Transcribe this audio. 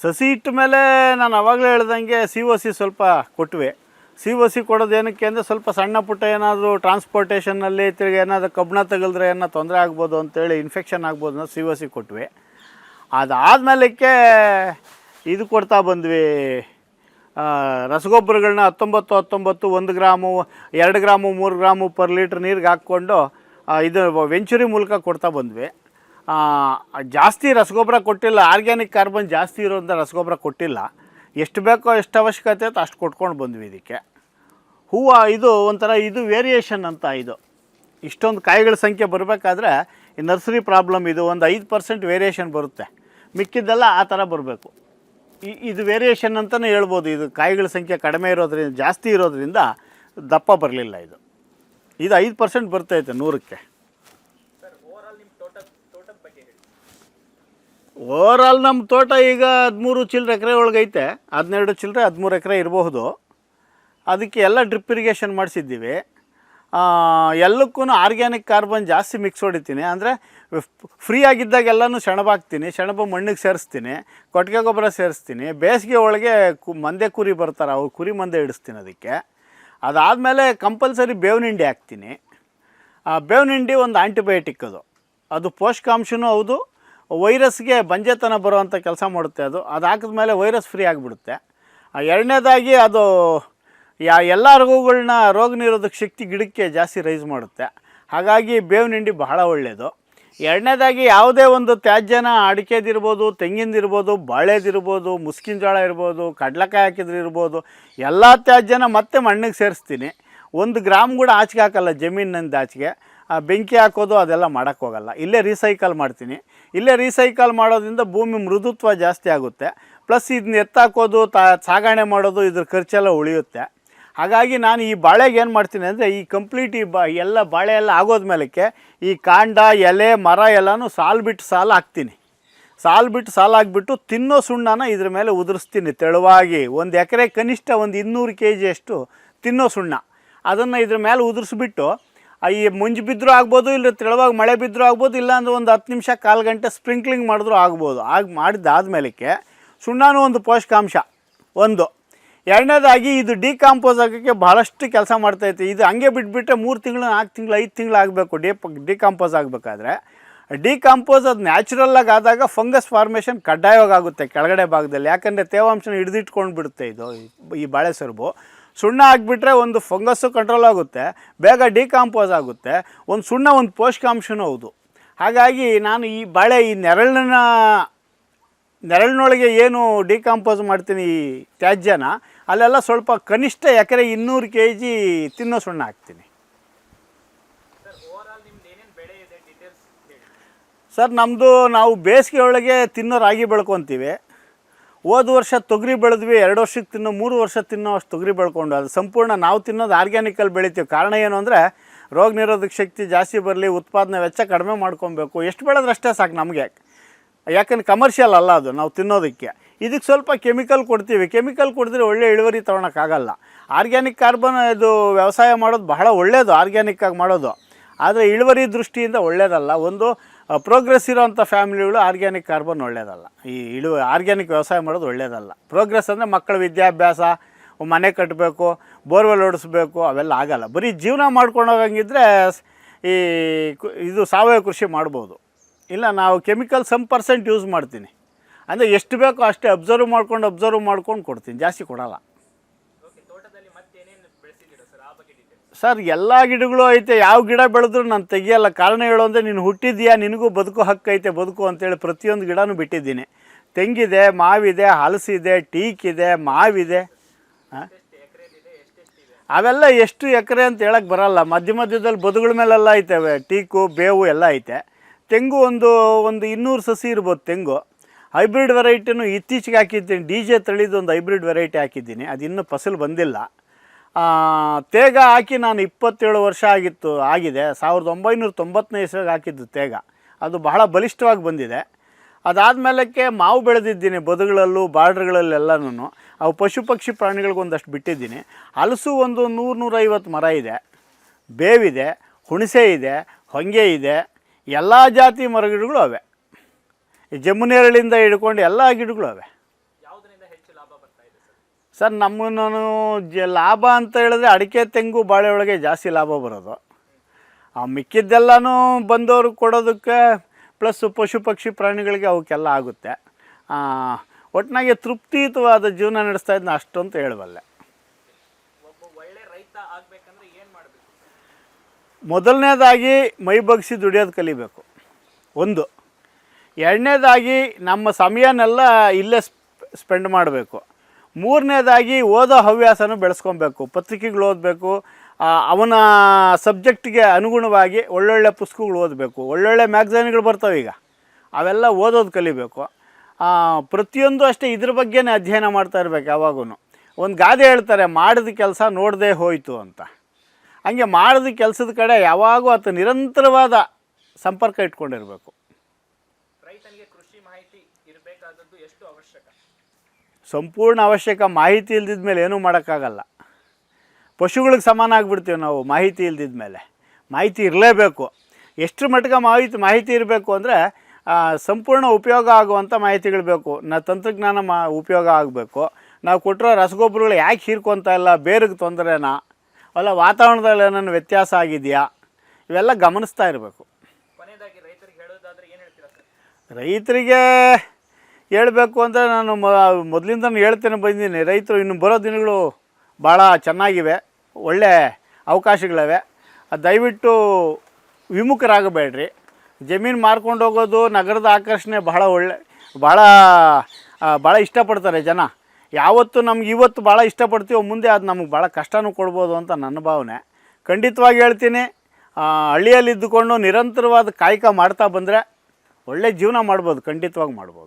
ಸಸಿ ಇಟ್ಟ ಮೇಲೆ ನಾನು ಆವಾಗಲೇ ಹೇಳ್ದಂಗೆ COC ಸ್ವಲ್ಪ ಕೊಟ್ವಿ. COC ಕೊಡೋದು ಏನಕ್ಕೆ ಅಂದರೆ ಸ್ವಲ್ಪ ಸಣ್ಣ ಪುಟ್ಟ ಏನಾದರೂ ಟ್ರಾನ್ಸ್ಪೋರ್ಟೇಷನ್ನಲ್ಲಿ ತಿರುಗಿ ಏನಾದರೂ ಕಬ್ಬಣ ತಗಲಿದ್ರೆ ಏನೋ ತೊಂದರೆ ಆಗ್ಬೋದು ಅಂತೇಳಿ ಇನ್ಫೆಕ್ಷನ್ ಆಗ್ಬೋದು ಅನ್ನೋ COC ಕೊಟ್ವಿ. ಅದಾದಮೇಲಕ್ಕೆ ಇದು ಕೊಡ್ತಾ ಬಂದ್ವಿ, ರಸಗೊಬ್ಬರಗಳನ್ನ 19 1 gram 2 gram 3 gram per litre ನೀರಿಗೆ ಹಾಕ್ಕೊಂಡು ಇದು ವೆಂಚುರಿ ಮೂಲಕ ಕೊಡ್ತಾ ಬಂದ್ವಿ. ಜಾಸ್ತಿ ರಸಗೊಬ್ಬರ ಕೊಟ್ಟಿಲ್ಲ, ಆರ್ಗ್ಯಾನಿಕ್ ಕಾರ್ಬನ್ ಜಾಸ್ತಿ ಇರೋದ್ರಿಂದ ರಸಗೊಬ್ಬರ ಕೊಟ್ಟಿಲ್ಲ. ಎಷ್ಟು ಬೇಕೋ ಎಷ್ಟು ಅವಶ್ಯಕತೆ ಇತ್ತು ಅಷ್ಟು ಕೊಟ್ಕೊಂಡು ಬಂದ್ವಿ. ಇದಕ್ಕೆ ಹೂವು ಇದು ಒಂಥರ ಇದು ವೇರಿಯೇಷನ್ ಅಂತ. ಇದು ಇಷ್ಟೊಂದು ಕಾಯಿಗಳ ಸಂಖ್ಯೆ ಬರಬೇಕಾದ್ರೆ ಈ ನರ್ಸರಿ ಪ್ರಾಬ್ಲಮ್, ಇದು ಒಂದು 5% ವೇರಿಯೇಷನ್ ಬರುತ್ತೆ, ಮಿಕ್ಕಿದ್ದೆಲ್ಲ ಆ ಥರ ಬರಬೇಕು. ಇದು ವೇರಿಯೇಷನ್ ಅಂತಲೇ ಹೇಳ್ಬೋದು. ಇದು ಕಾಯಿಗಳ ಸಂಖ್ಯೆ ಕಡಿಮೆ ಇರೋದ್ರಿಂದ, ಜಾಸ್ತಿ ಇರೋದ್ರಿಂದ ದಪ್ಪ ಬರಲಿಲ್ಲ. ಇದು 5% ಬರ್ತೈತೆ 100ಕ್ಕೆ. ಓವರಾಲ್ ನಮ್ಮ ತೋಟ ಈಗ 13 ಚಿಲ್ಲರೆ ಎಕರೆ ಒಳಗೈತೆ, 12 ಚಿಲ್ಲರೆ 13 ಎಕರೆ ಇರಬಹುದು. ಅದಕ್ಕೆ ಎಲ್ಲ ಡ್ರಿಪ್ ಇರಿಗೇಷನ್ ಮಾಡಿಸಿದ್ದೀವಿ. ಎಲ್ಲಕ್ಕೂ ಆರ್ಗ್ಯಾನಿಕ್ ಕಾರ್ಬನ್ ಜಾಸ್ತಿ ಮಿಕ್ಸ್ ಹೊಡಿತೀನಿ. ಅಂದರೆ ಫ್ರೀ ಆಗಿದ್ದಾಗ ಎಲ್ಲನೂ ಸೆಣಬಾಕ್ತೀನಿ, ಸೆಣಬು ಮಣ್ಣಿಗೆ ಸೇರಿಸ್ತೀನಿ, ಕೊಟ್ಟಿಗೆ ಗೊಬ್ಬರ ಸೇರಿಸ್ತೀನಿ. ಬೇಸಿಗೆ ಒಳಗೆ ಮಂದೆ ಕುರಿ ಬರ್ತಾರೆ, ಅವ್ರು ಕುರಿ ಮಂದೆ ಇಡಿಸ್ತೀನಿ ಅದಕ್ಕೆ. ಅದಾದಮೇಲೆ ಕಂಪಲ್ಸರಿ ಬೇವಿನ ಹಿಂಡಿ ಹಾಕ್ತೀನಿ. ಬೇವಿನ ಹಿಂಡಿ ಒಂದು ಆಂಟಿಬಯೋಟಿಕ್, ಅದು ಪೋಷಕಾಂಶನೂ ಹೌದು, ವೈರಸ್ಗೆ ಬಂಜೆತನ ಬರುವಂಥ ಕೆಲಸ ಮಾಡುತ್ತೆ. ಅದು ಹಾಕಿದ್ಮೇಲೆ ವೈರಸ್ ಫ್ರೀ ಆಗಿಬಿಡುತ್ತೆ. ಎರಡನೇದಾಗಿ ಅದು ಎಲ್ಲ ರೋಗ ನಿರೋಧಕ ಶಕ್ತಿ ಗಿಡಕ್ಕೆ ಜಾಸ್ತಿ ರೈಸ್ ಮಾಡುತ್ತೆ. ಹಾಗಾಗಿ ಬೇವಿನ ಹಿಂಡಿ ಬಹಳ ಒಳ್ಳೆಯದು. ಎರಡನೇದಾಗಿ ಯಾವುದೇ ಒಂದು ತ್ಯಾಜ್ಯನ ಅಡಿಕೆದಿರ್ಬೋದು, ತೆಂಗಿನದಿರ್ಬೋದು, ಬಾಳೆದಿರ್ಬೋದು, ಮುಸ್ಕಿನ ಜೋಳ ಇರ್ಬೋದು, ಕಡಲೆಕಾಯಿ ಹಾಕಿದ್ರೆ ಇರ್ಬೋದು, ಎಲ್ಲ ತ್ಯಾಜ್ಯನ ಮತ್ತೆ ಮಣ್ಣಿಗೆ ಸೇರಿಸ್ತೀನಿ. 1 ಗ್ರಾಮ್ ಕೂಡ ಆಚೆಗೆ ಹಾಕಲ್ಲ, ಜಮೀನಿನಿಂದ ಆಚೆಗೆ. ಬೆಂಕಿ ಹಾಕೋದು ಅದೆಲ್ಲ ಮಾಡೋಕ್ಕೋಗಲ್ಲ, ಇಲ್ಲೇ ರೀಸೈಕಲ್ ಮಾಡ್ತೀನಿ. ಇಲ್ಲೇ ರೀಸೈಕಲ್ ಮಾಡೋದ್ರಿಂದ ಭೂಮಿ ಮೃದುತ್ವ ಜಾಸ್ತಿ ಆಗುತ್ತೆ. ಪ್ಲಸ್ ಇದನ್ನ ಎತ್ತಾಕೋದು, ಸಾಗಣೆ ಮಾಡೋದು, ಇದ್ರ ಖರ್ಚೆಲ್ಲ ಉಳಿಯುತ್ತೆ. ಹಾಗಾಗಿ ನಾನು ಈ ಬಾಳೆಗೆ ಏನು ಮಾಡ್ತೀನಿ ಅಂದರೆ, ಈ ಕಂಪ್ಲೀಟ್ ಎಲ್ಲ ಬಾಳೆ ಎಲ್ಲ ಆಗೋದ್ಮೇಲಕ್ಕೆ ಈ ಕಾಂಡ, ಎಲೆ, ಮರ ಎಲ್ಲನೂ ಸಾಲು ಬಿಟ್ಟು ಸಾಲು ಹಾಕ್ತೀನಿ. ಸಾಲು ಬಿಟ್ಟು ಸಾಲು ಹಾಕ್ಬಿಟ್ಟು ತಿನ್ನೋ ಸುಣ್ಣನ ಇದ್ರ ಮೇಲೆ ಉದುರಿಸ್ತೀನಿ ತೆಳುವಾಗಿ. 1 ಎಕರೆ ಕನಿಷ್ಠ ಒಂದು 200 kg ಅಷ್ಟು ತಿನ್ನೋ ಸುಣ್ಣ, ಅದನ್ನು ಇದ್ರ ಮೇಲೆ ಉದುರಿಸ್ಬಿಟ್ಟು ಈ ಮುಂಜು ಬಿದ್ದರೂ ಆಗ್ಬೋದು, ಇಲ್ಲ ತೆಳುವಾಗಿ ಮಳೆ ಬಿದ್ದರೂ ಆಗ್ಬೋದು, ಇಲ್ಲಾಂದ್ರೆ ಒಂದು 10 ನಿಮಿಷ 1/4 ಗಂಟೆ ಸ್ಪ್ರಿಂಕ್ಲಿಂಗ್ ಮಾಡಿದ್ರೂ ಆಗ್ಬೋದು. ಮಾಡಿದ್ದಾದಮೇಲಕ್ಕೆ ಸುಣ್ಣನೂ ಒಂದು ಪೋಷಕಾಂಶ ಒಂದು. ಎರಡನೇದಾಗಿ ಇದು ಡಿಕಾಂಪೋಸ್ ಆಗೋಕ್ಕೆ ಭಾಳಷ್ಟು ಕೆಲಸ ಮಾಡ್ತೈತೆ. ಇದು ಹಂಗೆ ಬಿಟ್ಬಿಟ್ರೆ 3 ತಿಂಗಳು 4 ತಿಂಗಳು 5 ತಿಂಗಳು ಆಗಬೇಕು ಡಿಕಾಂಪೋಸ್ ಆಗಬೇಕಾದ್ರೆ. ಡಿಕಾಂಪೋಸ್ ಅದು ನ್ಯಾಚುರಲ್ಲಾಗಿ ಆದಾಗ ಫಂಗಸ್ ಫಾರ್ಮೇಷನ್ ಕಡ್ಡಾಯವಾಗಿ ಆಗುತ್ತೆ ಕೆಳಗಡೆ ಭಾಗದಲ್ಲಿ. ಯಾಕಂದರೆ ತೇವಾಂಶನ ಹಿಡಿದಿಟ್ಕೊಂಡು ಬಿಡುತ್ತೆ ಇದು ಈ ಬಾಳೆ ಸೊರಬು. ಸುಣ್ಣ ಹಾಕ್ಬಿಟ್ರೆ ಒಂದು ಫಂಗಸ್ಸು ಕಂಟ್ರೋಲ್ ಆಗುತ್ತೆ, ಬೇಗ ಡಿಕಾಂಪೋಸ್ ಆಗುತ್ತೆ. ಒಂದು ಸುಣ್ಣ ಒಂದು ಪೋಷಕಾಂಶನೂ ಹೌದು. ಹಾಗಾಗಿ ನಾನು ಈ ಬಾಳೆ ಈ ನೆರಳಿನೊಳಗೆ ಏನು ಡಿಕಾಂಪೋಸ್ ಮಾಡ್ತೀನಿ ಈ ತ್ಯಾಜ್ಯನ, ಅಲ್ಲೆಲ್ಲ ಸ್ವಲ್ಪ ಕನಿಷ್ಠ ಎಕರೆ 200 kg ತಿನ್ನೋ ಸುಣ್ಣ ಹಾಕ್ತೀನಿ. ಸರ್ ನಮ್ಮದು, ನಾವು ಬೇಸಿಗೆ ಒಳಗೆ ತಿನ್ನೋ ರಾಗಿ ಬೆಳ್ಕೊತೀವಿ. ಹೋದ ವರ್ಷ ತೊಗರಿ ಬೆಳೆದ್ವಿ, 2 ವರ್ಷಕ್ಕೆ ತಿನ್ನೋ 3 ವರ್ಷ ತಿನ್ನೋ ಅಷ್ಟು ತೊಗರಿ ಬೆಳ್ಕೊಂಡು. ಅದು ಸಂಪೂರ್ಣ ನಾವು ತಿನ್ನೋದು ಆರ್ಗ್ಯಾನಿಕಲ್ಲಿ ಬೆಳಿತೀವಿ. ಕಾರಣ ಏನು ಅಂದರೆ, ರೋಗ ನಿರೋಧಕ ಶಕ್ತಿ ಜಾಸ್ತಿ ಬರಲಿ, ಉತ್ಪಾದನೆ ವೆಚ್ಚ ಕಡಿಮೆ ಮಾಡ್ಕೊಬೇಕು. ಎಷ್ಟು ಬೆಳೆದ್ರೆ ಅಷ್ಟೇ ಸಾಕು ನಮಗೆ. ಯಾಕಂದ್ರೆ ಕಮರ್ಷಿಯಲ್ ಅಲ್ಲ ಅದು ನಾವು ತಿನ್ನೋದಕ್ಕೆ. ಇದಕ್ಕೆ ಸ್ವಲ್ಪ ಕೆಮಿಕಲ್ ಕೊಡ್ತೀವಿ. ಕೆಮಿಕಲ್ ಕೊಡಿದ್ರೆ ಒಳ್ಳೆ ಇಳುವರಿ ತೊಗೊಳಕ್ಕಾಗಲ್ಲ. ಆರ್ಗ್ಯಾನಿಕ್ ಕಾರ್ಬನ್ ಇದು ವ್ಯವಸಾಯ ಮಾಡೋದು ಬಹಳ ಒಳ್ಳೆಯದು, ಆರ್ಗ್ಯಾನಿಕ್ಕಾಗಿ ಮಾಡೋದು. ಆದರೆ ಇಳುವರಿ ದೃಷ್ಟಿಯಿಂದ ಒಳ್ಳೆಯದಲ್ಲ. ಒಂದು ಪ್ರೋಗ್ರೆಸ್ ಇರೋವಂಥ ಫ್ಯಾಮಿಲಿಗಳು ಆರ್ಗ್ಯಾನಿಕ್ ಕಾರ್ಬನ್ ಒಳ್ಳೆಯದಲ್ಲ. ಆರ್ಗ್ಯಾನಿಕ್ ವ್ಯವಸಾಯ ಮಾಡೋದು ಒಳ್ಳೆಯದಲ್ಲ. ಪ್ರೋಗ್ರೆಸ್ ಅಂದರೆ ಮಕ್ಕಳ ವಿದ್ಯಾಭ್ಯಾಸ, ಮನೆ ಕಟ್ಟಬೇಕು, ಬೋರ್ವೆಲ್ ಹೊಡಿಸ್ಬೇಕು, ಅವೆಲ್ಲ ಆಗಲ್ಲ. ಬರೀ ಜೀವನ ಮಾಡ್ಕೊಂಡು ಹೋಗಂಗಿದ್ರೆ ಇದು ಸಾವಯವ ಕೃಷಿ ಮಾಡ್ಬೋದು. ಇಲ್ಲ, ನಾವು ಕೆಮಿಕಲ್ ಸಮ್ % ಯೂಸ್ ಮಾಡ್ತೀನಿ. ಅಂದರೆ ಎಷ್ಟು ಬೇಕೋ ಅಷ್ಟೇ ಅಬ್ಸರ್ವ್ ಮಾಡ್ಕೊಂಡು ಕೊಡ್ತೀನಿ, ಜಾಸ್ತಿ ಕೊಡಲ್ಲ. ಸರ್ ಎಲ್ಲ ಗಿಡಗಳು ಐತೆ, ಯಾವ ಗಿಡ ಬೆಳೆದ್ರೂ ನಾನು ತೆಗಿಯಲ್ಲ. ಕಾರಣ ಹೇಳೋ ಅಂದರೆ, ನೀನು ಹುಟ್ಟಿದ್ಯಾ, ನಿನಗೂ ಬದುಕು ಹಕ್ಕೈತೆ, ಬದುಕು ಅಂತೇಳಿ ಪ್ರತಿಯೊಂದು ಗಿಡನೂ ಬಿಟ್ಟಿದ್ದೀನಿ. ತೆಂಗಿದೆ, ಮಾವಿದೆ, ಹಲಸಿದೆ, ಟೀಕಿದೆ, ಮಾವಿದೆ. ಅವೆಲ್ಲ ಎಷ್ಟು ಎಕರೆ ಅಂತ ಹೇಳಕ್ಕೆ ಬರಲ್ಲ. ಮಧ್ಯದಲ್ಲಿ ಬದುಗಳ ಮೇಲೆಲ್ಲ ಐತವೆ. ಟೀಕು, ಬೇವು ಎಲ್ಲ ಐತೆ. ತೆಂಗು ಒಂದು 200 ಸಸಿ ಇರ್ಬೋದು ತೆಂಗು. ಹೈಬ್ರಿಡ್ ವೆರೈಟಿನೂ ಇತ್ತೀಚೆಗೆ ಹಾಕಿದ್ದೀನಿ. DJ ತಳಿದು ಒಂದು ಹೈಬ್ರಿಡ್ ವೆರೈಟಿ ಹಾಕಿದ್ದೀನಿ, ಅದು ಇನ್ನೂ ಫಸಲು ಬಂದಿಲ್ಲ. ತೇಗ ಹಾಕಿ ನಾನು 27 ವರ್ಷ ಆಗಿದೆ. 1990ನೇ ಇಸ್ವಿಗೆ ಹಾಕಿದ್ದು ತೇಗ. ಅದು ಬಹಳ ಬಲಿಷ್ಠವಾಗಿ ಬಂದಿದೆ. ಅದಾದಮೇಲಕ್ಕೆ ಮಾವು ಬೆಳೆದಿದ್ದೀನಿ, ಬದುಗಳಲ್ಲೂ ಬಾರ್ಡ್ರ್ಗಳಲ್ಲೆಲ್ಲನೂ. ಅವು ಪಶು ಪಕ್ಷಿ ಪ್ರಾಣಿಗಳಿಗೊಂದಷ್ಟು ಬಿಟ್ಟಿದ್ದೀನಿ. ಹಲಸು ಒಂದು 100-150 ಮರ ಇದೆ. ಬೇವಿದೆ, ಹುಣಸೆ ಇದೆ, ಹೊಂಗೆ ಇದೆ, ಎಲ್ಲ ಜಾತಿ ಮರಗಿಡಗಳು ಅವೆ. ಈ ಜಮುನೇರಳಿಂದ ಹಿಡ್ಕೊಂಡು ಎಲ್ಲ ಗಿಡಗಳು ಅವೆ. ಸರ್ ನಾನು ಲಾಭ ಅಂತ ಹೇಳಿದ್ರೆ ಅಡಿಕೆ ತೆಂಗು ಬಾಳೆ ಒಳಗೆ ಜಾಸ್ತಿ ಲಾಭ ಬರೋದು. ಮಿಕ್ಕಿದ್ದೆಲ್ಲನೂ ಬಂದವರು ಕೊಡೋದಕ್ಕೆ ಪ್ಲಸ್ ಪಶು ಪಕ್ಷಿ ಪ್ರಾಣಿಗಳಿಗೆ ಅವಕ್ಕೆಲ್ಲ ಆಗುತ್ತೆ. ಒಟ್ಟಿನಾಗೆ ತೃಪ್ತಿಯುತವಾದ ಜೀವನ ನಡೆಸ್ತಾ ಇದ್ನ ಅಷ್ಟು ಅಂತ ಹೇಳಬಲ್ಲೆ. ಮೊದಲನೇದಾಗಿ ಮೈ ಬಗ್ಸಿ ದುಡಿಯೋದು ಕಲಿಬೇಕು ಒಂದು. ಎರಡನೇದಾಗಿ ನಮ್ಮ ಸಮಯನೆಲ್ಲ ಇಲ್ಲೇ ಸ್ಪೆಂಡ್ ಮಾಡಬೇಕು. ಮೂರನೇದಾಗಿ ಓದೋ ಹವ್ಯಾಸನೂ ಬೆಳೆಸ್ಕೊಬೇಕು. ಪತ್ರಿಕೆಗಳು ಓದಬೇಕು, ಅವನ ಸಬ್ಜೆಕ್ಟಿಗೆ ಅನುಗುಣವಾಗಿ ಒಳ್ಳೊಳ್ಳೆ ಪುಸ್ತಕಗಳು ಓದಬೇಕು. ಒಳ್ಳೊಳ್ಳೆ ಮ್ಯಾಗ್ಝೈನ್ಗಳು ಬರ್ತಾವೆ ಈಗ, ಅವೆಲ್ಲ ಓದೋದು ಕಲಿಬೇಕು. ಪ್ರತಿಯೊಂದು ಅಷ್ಟೇ ಇದ್ರ ಬಗ್ಗೆನೇ ಅಧ್ಯಯನ ಮಾಡ್ತಾ ಇರಬೇಕು ಯಾವಾಗೂ. ಒಂದು ಗಾದೆ ಹೇಳ್ತಾರೆ, ಮಾಡಿದ ಕೆಲಸ ನೋಡದೆ ಹೋಯಿತು ಅಂತ. ಹಂಗೆ ಮಾಡಿದ ಕೆಲಸದ ಕಡೆ ಯಾವಾಗೂ ಆತ ನಿರಂತರವಾದ ಸಂಪರ್ಕ ಇಟ್ಕೊಂಡಿರಬೇಕು. ರೈತನಿಗೆ ಕೃಷಿ ಮಾಹಿತಿ ಇರಬೇಕಾದದ್ದು ಎಷ್ಟು ಅವಶ್ಯಕ? ಸಂಪೂರ್ಣ ಅವಶ್ಯಕ. ಮಾಹಿತಿ ಇಲ್ದಿದ ಮೇಲೆ ಏನೂ ಮಾಡೋಕ್ಕಾಗಲ್ಲ. ಪಶುಗಳಿಗೆ ಸಮಾನ ಆಗಿಬಿಡ್ತೀವಿ ನಾವು ಮಾಹಿತಿ ಇಲ್ದಿದ ಮೇಲೆ. ಮಾಹಿತಿ ಇರಲೇಬೇಕು. ಎಷ್ಟು ಮಟ್ಟಿಗೆ ಮಾಹಿತಿ ಇರಬೇಕು ಅಂದರೆ ಸಂಪೂರ್ಣ ಉಪಯೋಗ ಆಗುವಂಥ ಮಾಹಿತಿಗಳು ಬೇಕು. ತಂತ್ರಜ್ಞಾನ ಉಪಯೋಗ ಆಗಬೇಕು. ನಾವು ಕೊಟ್ಟಿರೋ ರಸಗೊಬ್ಬರಗಳು ಯಾಕೆ ಹೀರ್ಕೊತಾ ಇಲ್ಲ, ಬೇರಿಗೆ ತೊಂದರೆನಾ, ಅಲ್ಲ ವಾತಾವರಣದಲ್ಲಿ ಏನಾದ್ರು ವ್ಯತ್ಯಾಸ ಆಗಿದೆಯಾ, ಇವೆಲ್ಲ ಗಮನಿಸ್ತಾ ಇರಬೇಕು. ಕೊನೆಯದಾಗಿ ರೈತರಿಗೆ ಹೇಳೋದಾದರೆ ಏನು ಹೇಳ್ತೀರಾ ಸರ್? ರೈತರಿಗೆ ಹೇಳಬೇಕು ಅಂದರೆ ನಾನು ಮೊದಲಿಂದನೂ ಹೇಳ್ತೇನೆ ಬಂದಿದ್ದೀನಿ. ರೈತರು ಇನ್ನು ಬರೋ ದಿನಗಳು ಭಾಳ ಚೆನ್ನಾಗಿವೆ, ಒಳ್ಳೆ ಅವಕಾಶಗಳಿವೆ. ದಯವಿಟ್ಟು ವಿಮುಖರಾಗಬೇಡ್ರಿ. ಜಮೀನು ಮಾರ್ಕೊಂಡು ಹೋಗೋದು, ನಗರದ ಆಕರ್ಷಣೆ ಭಾಳ ಇಷ್ಟಪಡ್ತಾರೆ ಜನ. ಯಾವತ್ತು ನಮ್ಗೆ ಇವತ್ತು ಭಾಳ ಇಷ್ಟಪಡ್ತೀವೋ ಮುಂದೆ ಅದು ನಮಗೆ ಭಾಳ ಕಷ್ಟನೂ ಕೊಡ್ಬೋದು ಅಂತ ನನ್ನ ಭಾವನೆ. ಖಂಡಿತವಾಗಿ ಹೇಳ್ತೀನಿ, ಹಳ್ಳಿಯಲ್ಲಿದ್ದುಕೊಂಡು ನಿರಂತರವಾದ ಕಾಯಕ ಮಾಡ್ತಾ ಬಂದರೆ ಒಳ್ಳೆ ಜೀವನ ಮಾಡ್ಬೋದು, ಖಂಡಿತವಾಗಿ ಮಾಡ್ಬೋದು.